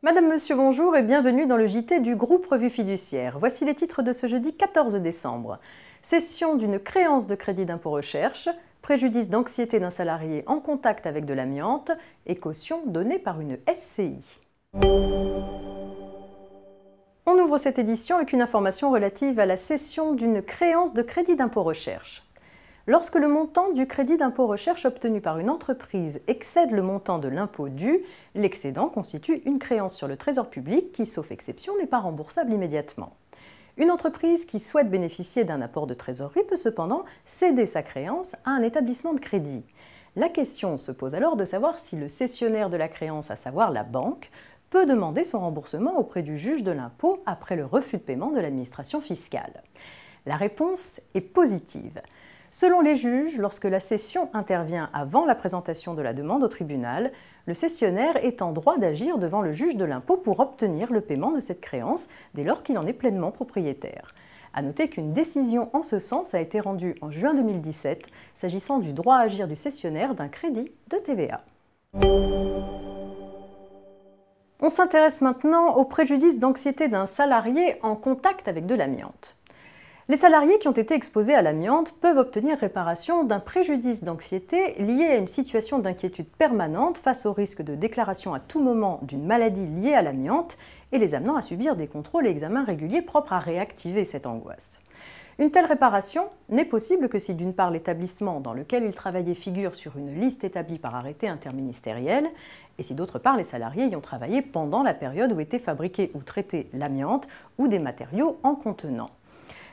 Madame, Monsieur, bonjour et bienvenue dans le JT du groupe Revue Fiduciaire. Voici les titres de ce jeudi 14 décembre. Cession d'une créance de crédit d'impôt recherche, préjudice d'anxiété d'un salarié en contact avec de l'amiante et caution donnée par une SCI. On ouvre cette édition avec une information relative à la cession d'une créance de crédit d'impôt recherche. Lorsque le montant du crédit d'impôt recherche obtenu par une entreprise excède le montant de l'impôt dû, l'excédent constitue une créance sur le trésor public qui, sauf exception, n'est pas remboursable immédiatement. Une entreprise qui souhaite bénéficier d'un apport de trésorerie peut cependant céder sa créance à un établissement de crédit. La question se pose alors de savoir si le cessionnaire de la créance, à savoir la banque, peut demander son remboursement auprès du juge de l'impôt après le refus de paiement de l'administration fiscale. La réponse est positive. Selon les juges, lorsque la cession intervient avant la présentation de la demande au tribunal, le cessionnaire est en droit d'agir devant le juge de l'impôt pour obtenir le paiement de cette créance dès lors qu'il en est pleinement propriétaire. A noter qu'une décision en ce sens a été rendue en juin 2017, s'agissant du droit à agir du cessionnaire d'un crédit de TVA. On s'intéresse maintenant au préjudice d'anxiété d'un salarié en contact avec de l'amiante. Les salariés qui ont été exposés à l'amiante peuvent obtenir réparation d'un préjudice d'anxiété lié à une situation d'inquiétude permanente face au risque de déclaration à tout moment d'une maladie liée à l'amiante et les amenant à subir des contrôles et examens réguliers propres à réactiver cette angoisse. Une telle réparation n'est possible que si d'une part l'établissement dans lequel ils travaillaient figure sur une liste établie par arrêté interministériel et si d'autre part les salariés y ont travaillé pendant la période où était fabriqué ou traité l'amiante ou des matériaux en contenant.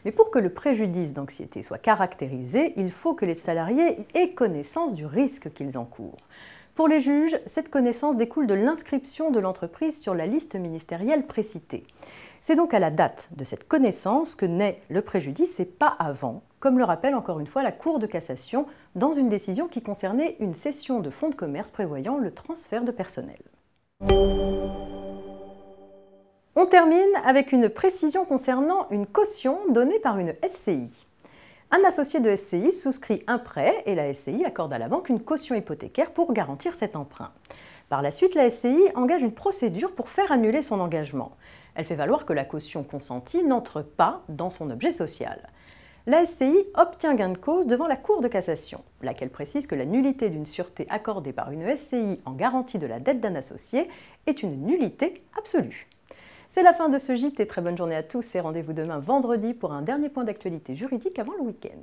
Mais pour que le préjudice d'anxiété soit caractérisé, il faut que les salariés aient connaissance du risque qu'ils encourent. Pour les juges, cette connaissance découle de l'inscription de l'entreprise sur la liste ministérielle précitée. C'est donc à la date de cette connaissance que naît le préjudice et pas avant, comme le rappelle encore une fois la Cour de cassation dans une décision qui concernait une cession de fonds de commerce prévoyant le transfert de personnel. On termine avec une précision concernant une caution donnée par une SCI. Un associé de SCI souscrit un prêt et la SCI accorde à la banque une caution hypothécaire pour garantir cet emprunt. Par la suite, la SCI engage une procédure pour faire annuler son engagement. Elle fait valoir que la caution consentie n'entre pas dans son objet social. La SCI obtient gain de cause devant la Cour de cassation, laquelle précise que la nullité d'une sûreté accordée par une SCI en garantie de la dette d'un associé est une nullité absolue. C'est la fin de ce JT, très bonne journée à tous et rendez-vous demain vendredi pour un dernier point d'actualité juridique avant le week-end.